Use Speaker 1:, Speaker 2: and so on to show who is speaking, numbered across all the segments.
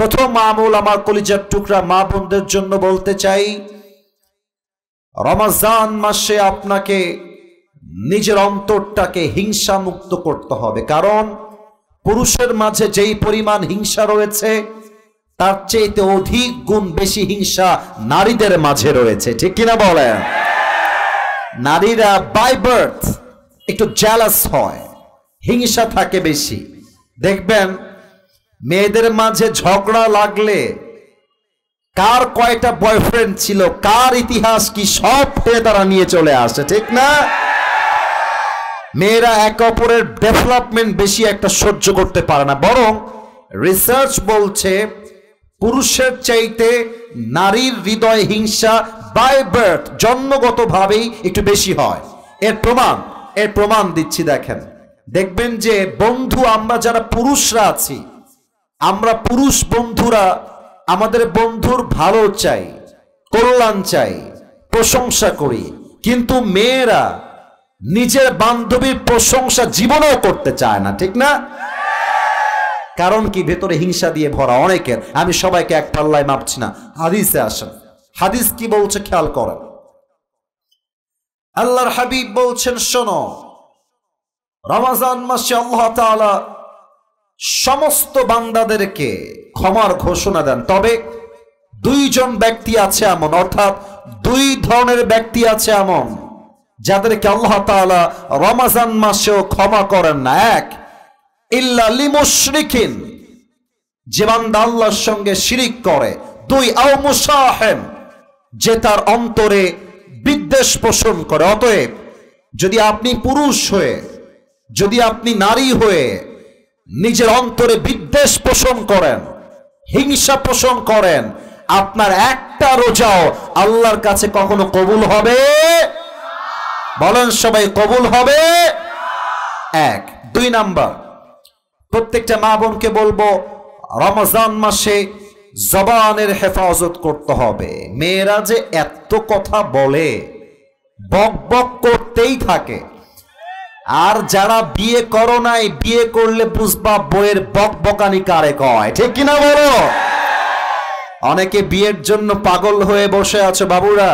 Speaker 1: প্রথম আমল আমার কলিজার টুকরা মা বোনদের জন্য বলতে চাই, রমজান মাসে আপনাকে নিজের অন্তরটাকে হিংসা মুক্ত করতে হবে। কারণ পুরুষের মাঝে যেই পরিমাণ হিংসা রয়েছে তার চেয়ে অধিক গুণ বেশি হিংসা নারীদের মাঝে রয়েছে, ঠিক কিনা বলেন? নারীরা বাই বার্থ একটু জেলাস হয়, হিংসা থাকে বেশি। দেখবেন মেয়েদের মাঝে ঝগড়া লাগলে কার কয়টা বয়ফ্রেন্ড ছিল, কার ইতিহাস কি, সব তারা নিয়ে চলে আসে, ঠিক না? মেয়েরা একে অপরের ডেভেলপমেন্ট বেশি একটা সহ্য করতে পারে না। বরং রিসার্চ বলছে পুরুষের চাইতে নারীর হৃদয় হিংসা বাই বার্থ জন্মগতভাবেই একটু বেশি হয়। এর প্রমাণ দিচ্ছি। দেখবেন যে বন্ধু, আমরা যারা পুরুষরা আছি, আমরা পুরুষ বন্ধুরা আমাদের বন্ধুর ভালো চাই, কল্যাণ চাই, প্রশংসা করি। কিন্তু মেয়েরা নিজের বান্ধবীর প্রশংসা জীবনেও করতে চায় না, ঠিক না? কারণ কি? ভেতরে হিংসা দিয়ে ভরা অনেকের। আমি সবাইকে এক পাল্লায় মাপছি না, হাদিসে আসেন। হাদিস কি বলছে খেয়াল করেন। আল্লাহর হাবিব বলছেন, শোনো, রমজান মাসে আল্লাহ তাআলা সমস্ত বান্দাদেরকে ক্ষমার ঘোষণা দেন। তবে দুইজন ব্যক্তি আছে এমন, অর্থাৎ দুই ধরনের ব্যক্তি আছে এমন যাদেরকে আল্লাহ তাআলা রমজান মাসেও ক্ষমা করেন না। এক, ইল্লা লিমুশরিকিন, যে বান্দা আল্লাহর সঙ্গে শিরিক করে। দুই, আও মুসাহিন, যে তার অন্তরে বিদ্বেষ পোষণ করে। অতএব যদি আপনি পুরুষ হয়ে, যদি আপনি নারী হয়ে নিজের অন্তরে বিদ্বেষ পোষণ করেন, হিংসা পোষণ করেন, আপনার একটা রোজাও আল্লাহর কাছে কখনো কবুল হবে? বলেন সবাই, কবুল হবে? এক। দুই নাম্বার, প্রত্যেকটা মা বোনকে বলবো, রমজান মাসে জবানের হেফাজত করতে হবে। মেয়েরা যে এত কথা বলে, বক বক করতেই থাকে। আর যারা বিয়ে করো নাই, বিয়ে করলে বুঝবা বইয়ের বক বকানি কারে কয়, ঠিক কিনা বলো? অনেকে বিয়ের জন্য পাগল হয়ে বসে আছো বাবুরা।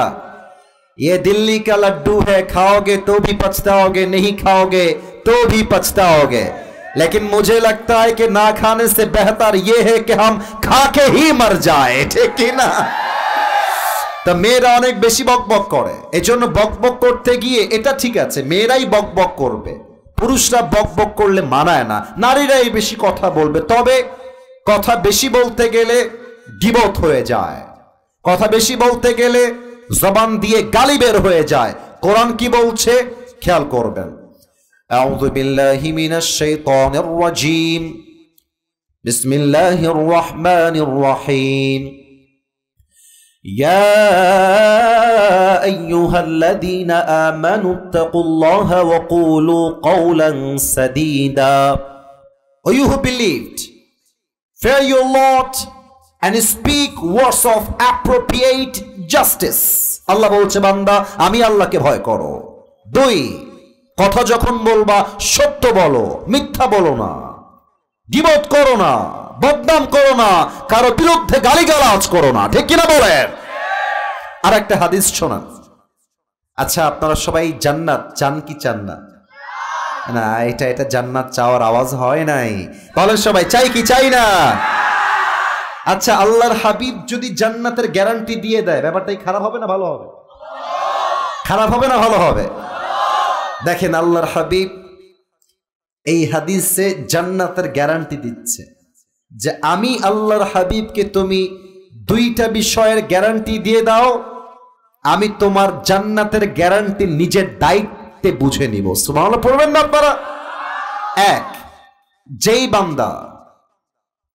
Speaker 1: ये दिल्ली का लड्डू है, खाओगे तो भी पछताओगे, नहीं खाओगे तो भी पछताओगे। लेकिन मुझे लगता है कि ना खाने से बेहतर ये है कि हम खा के ही मर जाए, ठीक है ना? তো মেয়েরা অনেক বেশি বকবক করে। এজন্য বকবক করতে গিয়ে এটা ঠিক আছে, মেয়েরাই বকবক করবে, পুরুষরা বকবক করলে মানায় না, নারীরাই বেশি কথা বলবে। তবে কথা বেশি বলতে গেলে গীবত হয়ে যায়, কথা বেশি বলতে গেলে জবান দিয়ে গালি বের হয়ে যায়। কোরআন কি বলছে খেয়াল করবেন। আউযু বিল্লাহি মিনাশ শাইতানির রাজীম, বিসমিল্লাহির রহমানির রহিম। ইয়া আইয়ুহাল্লাযীনা আমানুত্তাকুল্লাহা ওয়া কুলু কাওলান সাদীদা। O you who believed, fear your Lord and speak words of appropriate justice. আল্লাহ বলছে, বান্দা আমি আল্লাহকে ভয় করো। দুই, কথা যখন বলবা সত্য বলো, মিথ্যা বলো না, গীবত করো না, বদনাম করো না, কারো বিরুদ্ধে গালিগালাজ করো না, ঠিক কিনা বলেন? আর একটা হাদিস শোনান। আচ্ছা, আপনারা সবাই জান্নাত চান কি চান না? না, এটা জান্নাত চাওয়ার আওয়াজ হয় নাই। বলেন সবাই, চাই কি চাই না? আচ্ছা, আল্লাহর হাবিব যদি জান্নাতের গ্যারান্টি দিয়ে দেয়, ব্যাপারটাই খারাপ হবে না ভালো হবে? খারাপ হবে না ভালো হবে? দেখেন, আল্লাহর হাবিব এই হাদিসে জান্নাতের গ্যারান্টি দিচ্ছে যে আমি আল্লাহর হাবিবকে তুমি দুইটা বিষয়ের গ্যারান্টি দিয়ে দাও, আমি তোমার জান্নাতের গ্যারান্টি নিজের দায়িত্বে বুঝে নিব। সুবহানাল্লাহ পড়বেন না আপনারা? এক, যেই বান্দা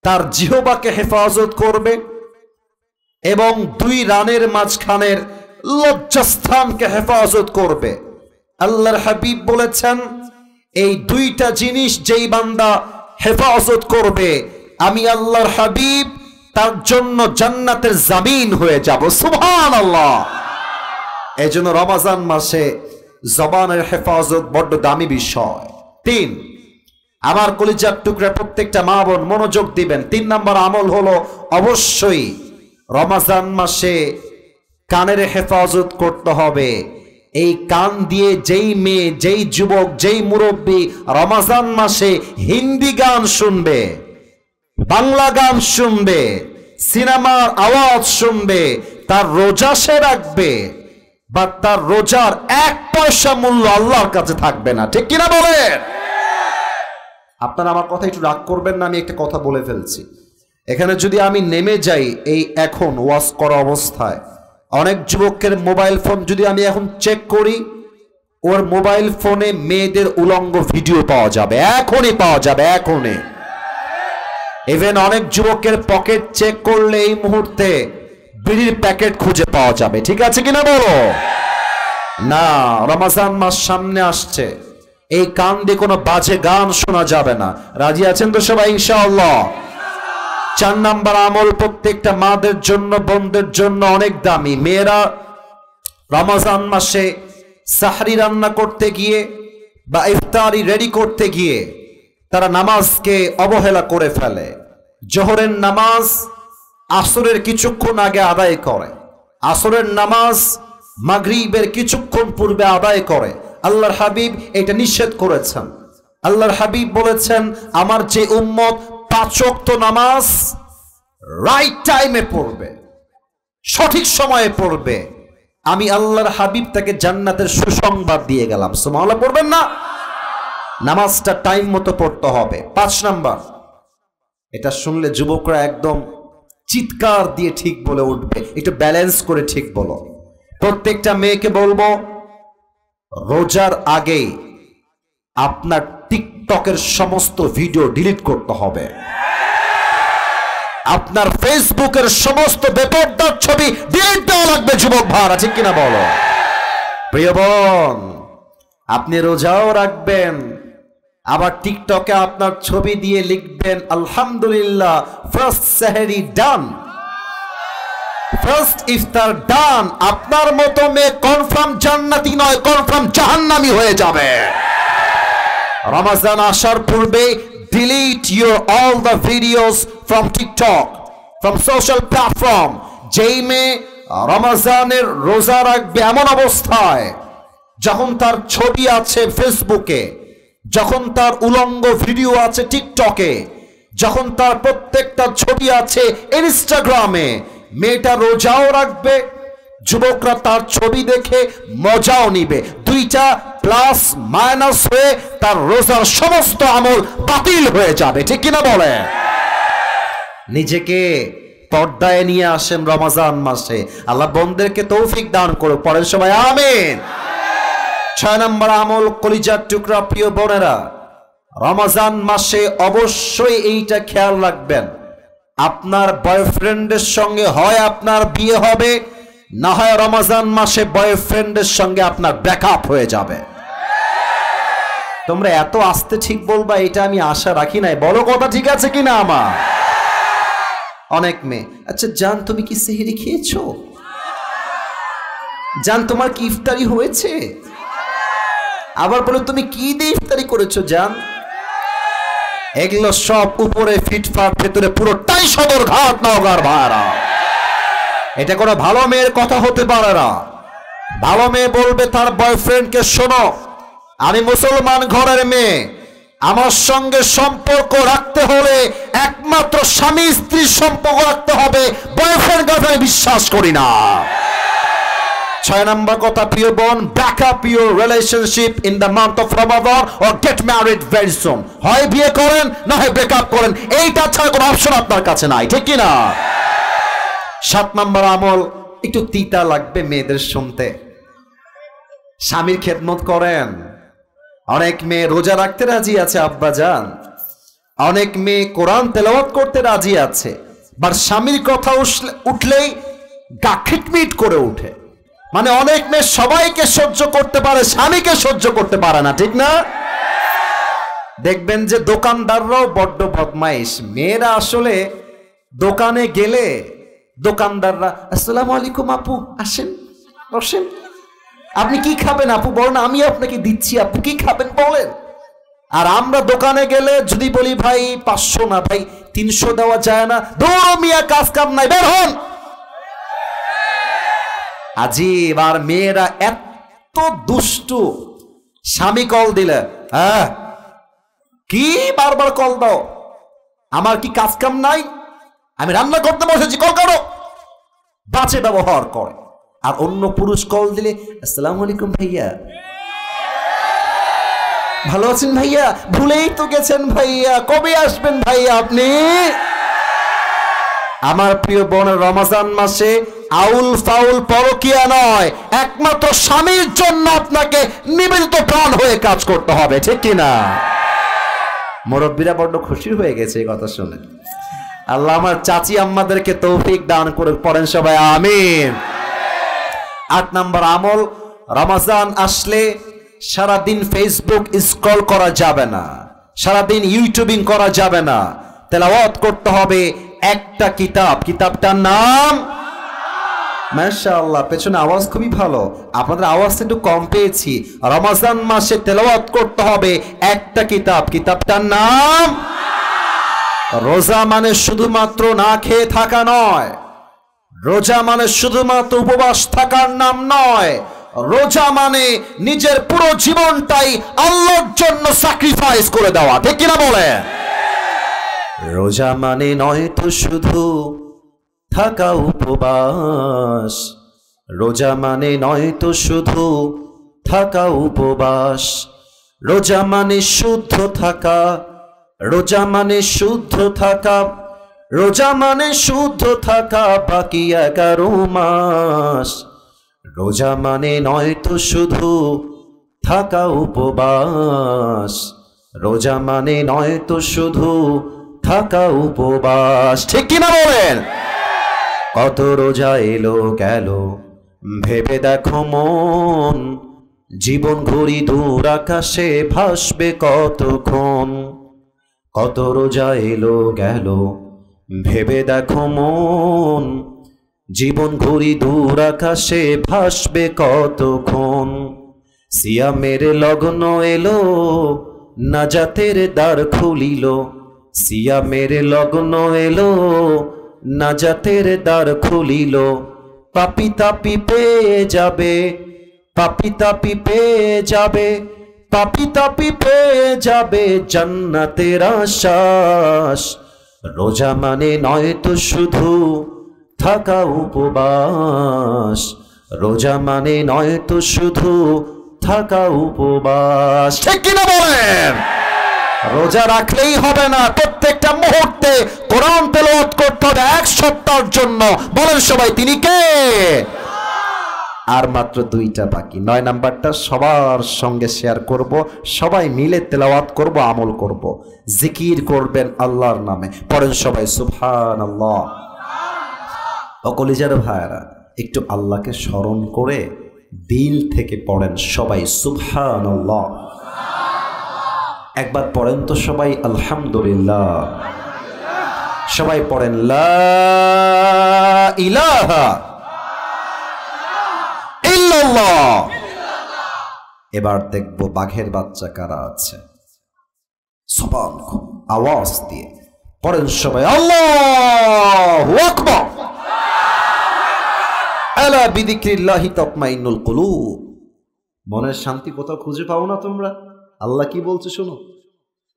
Speaker 1: তার জিহ্বাকে হেফাজত করবে এবং দুই রানের মাঝখানের লজ্জাস্থানকে হেফাজত করবে, আল্লাহর হাবিব বলেছেন এই দুইটা জিনিস যেই বান্দা হেফাজত করবে, আমি আল্লাহর হাবিব তার জন্য জান্নাতের জামিন হয়ে যাব। সুবহানাল্লাহ। এজন্য রমজান মাসে জবানের হেফাজত বড় দামি বিষয়। তিন, আমার কলিজার টুকরা প্রত্যেকটা মা বোন মনোযোগ দিবেন। 3 নম্বর আমল হলো অবশ্যই রমজান মাসে কানের হেফাজত করতে হবে। এই কান দিয়ে যেই মেয়ে, যেই যুবক, যেই মুরব্বী রমজান মাসে হিন্দি গান শুনবে, বাংলা গান শুনবে, সিনেমার আওয়াজ শুনবে, তার রোজা সে রাখবে, বা তার রোজার 1 পয়সা মূল্য আল্লাহর কাছে থাকবে না। ঠিক কিনা বলেন? আপনারা আমার কথা একটু রাগ করবেন না, আমি একটা কথা বলে ফেলছি। এখানে যদি আমি নেমে যাই এই এখন ওয়াজ করা অবস্থায়, অনেক যুবকের মোবাইল ফোন যদি আমি এখন চেক করি, ওর মোবাইল ফোনে মেয়েদের উলঙ্গ ভিডিও পাওয়া যাবে, এখনই পাওয়া যাবে, এখনই। ইভেন অনেক যুবকের পকেট চেক করলে এই মুহূর্তে বিড়ির প্যাকেট খুঁজে পাওয়া যাবে। ঠিক আছে কিনা বলো? না, রমজান মাস সামনে আসছে, এই কান দিয়ে কোনো বাজে গান শোনা যাবে না। রাজি আছেন তো সবাই ইনশাআল্লাহ? 4 নাম্বার আমল প্রত্যেকটা মাদের জন্য, বোনদের জন্য অনেক দামি। মেয়েরা রমজান মাসে সাহরি রান্না করতে গিয়ে বা ইফতারি রেডি করতে গিয়ে তারা নামাজকে অবহেলা করে ফেলে। জোহরের নামাজ আসরের কিছুক্ষণ আগে আদায় করে, আসরের নামাজ মাগরিবের কিছুক্ষণ পূর্বে আদায় করে। আল্লাহর হাবিব এটা নিষেধ করেছেন। আল্লাহর হাবিব বলেছেন, আমার যে উম্মত 5 ওয়াক্ত নামাজ রাইট টাইমে পড়বে, সঠিক সময়ে পড়বে, আমি আল্লাহর হাবিব তাকে জান্নাতের সুসংবাদ দিয়ে গেলাম। সুবহানাল্লাহ পড়বেন না? নামাজটা টাইম মতো পড়তে হবে। 5 নাম্বার, এটা শুনলে যুবকরা একদম চিৎকার দিয়ে ঠিক বলে উঠবে, একটু ব্যালেন্স করে ঠিক বলো। প্রত্যেকটা মেয়েকে বলবো, রোজার আগে আপনার টিকটকের সমস্ত ভিডিও ডিলিট করতে হবে। আপনার ফেসবুকের সমস্ত বেপরদার ছবি ডিলিট দেওয়া লাগবে যুবক ভাইরা। ঠিক কিনা বলো? প্রিয় বোন, আপনি রোজাও রাখবেন, আবার টিকটকে আপনার ছবি দিয়ে লিখবেন আলহামদুলিল্লাহ ফার্স্ট সেহরি ডান, ফার্স্ট ইফতার ডান। আপনার মতো মেয়ে কনফার্ম জান্নাতি নয়, কনফার্ম জাহান্নামী হয়ে যাবে। রমজান আসার পূর্বে delete your all the videos from TikTok, from social platform. যেই মেয়ে রমজানের রোজা রাখবে এমন অবস্থায় যখন তার ছবি আছে ফেসবুকে, যখন তার উলঙ্গ ভিডিও আছে টিকটকে, যখন তার প্রত্যেকটা ছবি আছে ইনস্টাগ্রামে, মেয়েটা রোজাও রাখবে, যুবকরা তার ছবি দেখে মজাও নিবে। 2টা প্লাস মাইনাস হয়ে তার রোজার সমস্ত আমল বাতিল হয়ে যাবে। ঠিক কিনা বলে? নিজেকে পর্দায় নিয়ে আসেন রমজান মাসে। আল্লাহ বন্দেরকে তৌফিক দান করো। পরের সময় আমিন। 6 নম্বর আমল, কলিজার টুকরা প্রিয় বোনেরা, রমজান মাসে অবশ্যই এইটা খেয়াল রাখবেন, আপনার বয়ফ্রেন্ডের সঙ্গে হয় আপনার বিয়ে হবে, না হয় রমজান মাসে বয়ফ্রেন্ডের সঙ্গে আপনার ব্রেকআপ হয়ে যাবে। তোমরা এত আস্তে ঠিক বলবা এটা আমি আশা রাখি নাই। বলো কথা ঠিক আছে কিনা আমার? অনেক মেয়ে, আচ্ছা জান তুমি কি সেহরি খেয়েছো? জান তোমার কি ইফতারি হয়েছে? আবার বলো তুমি কি দিয়ে ইফতারি করেছো জান? এগুলো সব উপরে ফিটফাট, ভেতরে পুরোটাই সদরঘাট নওগাঁর ভাইরা। এটা কোনো ভালো মেয়ের কথা হতে পারে না। ভালো মেয়ে বলবে তার বয়ফ্রেন্ডকে, শোনো আমি মুসলমান ঘরের মেয়ে, আমার সঙ্গে সম্পর্ক রাখতে হলে একমাত্র স্বামী স্ত্রীর সম্পর্ক রাখতে হবে, বয়ফ্রেন্ড গার্লফ্রেন্ড বিশ্বাস করি না। 6 নম্বর কথা প্রিয় বোন, break up your relationship in the month of Ramadan or get married very soon. হয় বিয়ে করেন না হয় ব্রেক আপ করেন, এইটা ছাড়া কোনো অপশন আপনার কাছে নাই। ঠিক কি না? 7 নম্বর আমল, একটু তিতা লাগবে মেয়েদের শুনতে, স্বামীর খেদমত করেন। অনেক মেয়ে রোজা রাখতে রাজি আছে আব্বা জান, অনেক মেয়ে কোরআন তেলাওয়াত করতে রাজি আছে, বাট স্বামীর কথা উঠলেই গা খিটমিট করে উঠে। মানে অনেক মেয়ে সবাইকে সহ্য করতে পারে, স্বামীকে সহ্য করতে পারে না। ঠিক না? দেখবেন যে দোকানদাররাও বড্ড বদমাইশ। মেয়েরা আসলে দোকানে গেলে দোকানদাররা আসসালামু আলাইকুম আপু, আসেন বসেন, আপনি কি খাবেন আপু বলেন, আমি আপনাকে দিচ্ছি, আপু কি খাবেন বলেন। আর আমরা দোকানে গেলে যদি বলি ভাই 500 না ভাই 300 দেওয়া যায় না, দৌড় মিয়া, কাজ কাম নাই, বের হন। আজিব। আর মেয়েরা এত দুষ্টু, স্বামী কল দিলে হ্যাঁ কি বারবার কল দাও, আমার কি কাজ কাম নাই, আমি রান্না করতে বসেছি, কল করো, বাজে ব্যবহার করে। আর অন্য পুরুষ কল দিলে আসসালামু আলাইকুম ভাইয়া, ভালো আছেন ভাইয়া, ভুলেই তো গেছেন ভাইয়া, কবে আসবেন ভাইয়া আপনি। আমার প্রিয় বোনের, রমজান মাসে আউল ফাউল পরকিয়া নয়, একমাত্র স্বামীর জন্য আপনাকে নিবেদিত প্রাণ হয়ে কাজ করতে হবে, ঠিক কিনা? মুরব্বীরা বড্ড খুশি হয়ে গেছে এই কথা শুনে। আল্লাহ আমার চাচি আম্মাদেরকে তৌফিক দান করে, পড়েন সবাই আমিন। 8 নম্বর আমল, রমজান আসলে সারাদিন ফেসবুক স্ক্রল করা যাবে না, সারাদিন ইউটিউবিং করা যাবে না, তেলাওয়াত করতে হবে একটা কিতাব, কিতাবটার নাম মাশাআল্লাহ। পেছনে আওয়াজ খুবই ভালো, আপনাদের আওয়াজ একটু কম পেয়েছি। রমজান মাসে তেলাওয়াত করতে হবে একটা কিতাব, কিতাবটার নাম। রোজা মানে শুধুমাত্র না খেয়ে থাকা নয়, রোজা মানে শুধুমাত্র উপবাস থাকার নাম নয়, রোজা মানে নিজের পুরো জীবনটাই আল্লাহর জন্য স্যাক্রিফাইস করে দেওয়া, ঠিক কিনা বলে? রোজা মানে নয় তো শুধু থাকা উপবাস, রোজা মানে নয় তো শুধু থাকা উপবাস, রোজা মানে শুদ্ধ থাকা, রোজা মানে শুদ্ধ থাকা, রোজা মানে শুদ্ধ থাকা বাকি 11 মাস। রোজা মানে নয় তো শুধু থাকা উপবাস, রোজা মানে নয় তো শুধু থাকা উপবাস, ঠিক কিনা বলেন? কত রোজা এলো গেল ভেবে দেখো মন, জীবন ঘুরি দূর আকাশে ভাসবে কতক্ষণ। কত রোজা এলো গেল ভেবে দেখো মন, জীবন ঘুরি দূর আকাশে ভাসবে কতক্ষণ। সিয়ামের লগ্ন এলো নাজাতের দ্বার খুলিল, সিয়ামের লগ্ন এলো নাজাতের দ্বার খুলিল, পাপি তাপি পেয়ে যাবে, পাপি তাপি পেয়ে যাবে, পাপি তাপি পেয়ে যাবে জান্নাতের আশ্বাস। রোজা মানে নয় তো শুধু থাকা উপবাস, রোজা মানে নয় তো শুধু থাকা উপবাস, ঠিক কিনা বলেন? রোজা রাখলেই হবে না, প্রত্যেকটা মুহূর্তে কোরআন তেলাওয়াত করতে হবে 1 সপ্তাহের জন্য। বলেন সবাই তিনি কে? আর মাত্র 2টা বাকি, 9 নাম্বারটা সবার সঙ্গে শেয়ার করব, সবাই মিলে তেলাওয়াত করব, আমল করব, জিকির করবেন আল্লাহর নামে। পড়েন সবাই সুবহানাল্লাহ। ও কলিজার ভাইরা, একটু আল্লাহকে স্মরণ করে দিল থেকে পড়েন সবাই সুবহানাল্লাহ। একবার পড়েন তো সবাই আলহামদুলিল্লাহ। সবাই পড়েন লা ইলাহা ইল্লাল্লাহ। এবার দেখবো বাঘের বাচ্চা কারা আছে, সবান আওয়াজ দিয়ে পড়েন সবাই আল্লাহু আকবার। আলা বিযিকরিল্লাহি তাতমাইন্নুল কুলুব। মনের শান্তি কোথাও খুঁজে পাও না তোমরা? আল্লাহ কি বলছে শোনো,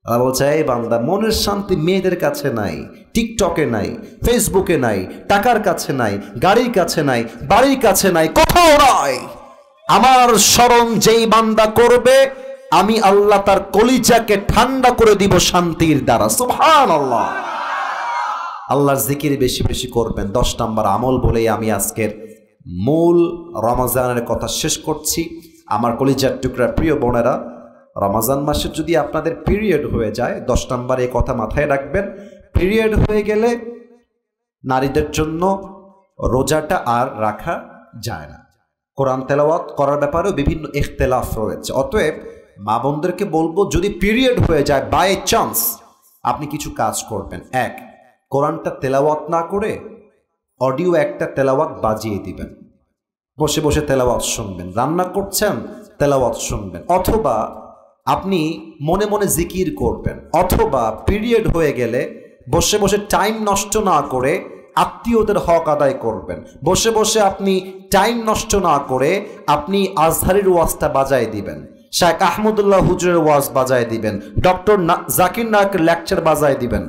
Speaker 1: আল্লাহ বলছে এই বান্দা, মনের শান্তি মেয়েদের কাছে নাই, টিকটকে নাই, ফেসবুকে নাই, টাকার কাছে নাই, গাড়ির কাছে নাই, বাড়ির কাছে নাই, কোথাও নাই। আমার স্মরণ যেই বান্দা করবে, আমি আল্লাহ তার কলিজাকে ঠান্ডা করে দিব শান্তির দ্বারা। সুবহানাল্লাহ। আল্লাহর জিকির বেশি বেশি করবেন। 10 নম্বর আমল বলেই আমি আজকের মূল রমজানের কথা শেষ করছি। আমার কলিজার টুকরা প্রিয় বোনেরা, রমজান মাসে যদি আপনাদের পিরিয়ড হয়ে যায়, 10 নম্বর এই কথা মাথায় রাখবেন, পিরিয়ড হয়ে গেলে নারীদের জন্য রোজাটা আর রাখা যায় না। কোরআন তেলাওয়াত করার ব্যাপারেও বিভিন্ন ইখতিলাফ রয়েছে। অতএব মা বোনদেরকে বলবো, যদি পিরিয়ড হয়ে যায় বাই চান্স, আপনি কিছু কাজ করবেন। 1, কোরআনটা তেলাওয়াত না করে অডিও একটা তেলাওয়াত বাজিয়ে দিবেন, বসে বসে তেলাওয়াত শুনবেন। রান্না করছেন, তেলাওয়াত শুনবেন। অথবা আপনি মনে মনে জিকির করবেন, অথবা পিরিয়ড হয়ে গেলে বসে বসে টাইম নষ্ট না করে আত্মীয়দের হক আদায় করবেন। বসে বসে আপনি টাইম নষ্ট না করে আপনি আজহারের ওয়াজটা বাজায় দিবেন, শেখ আহমদুল্লাহ হুজুরের ওয়াজ বাজায় দিবেন, ডক্টর জাকির নায়কের লেকচার বাজায় দিবেন।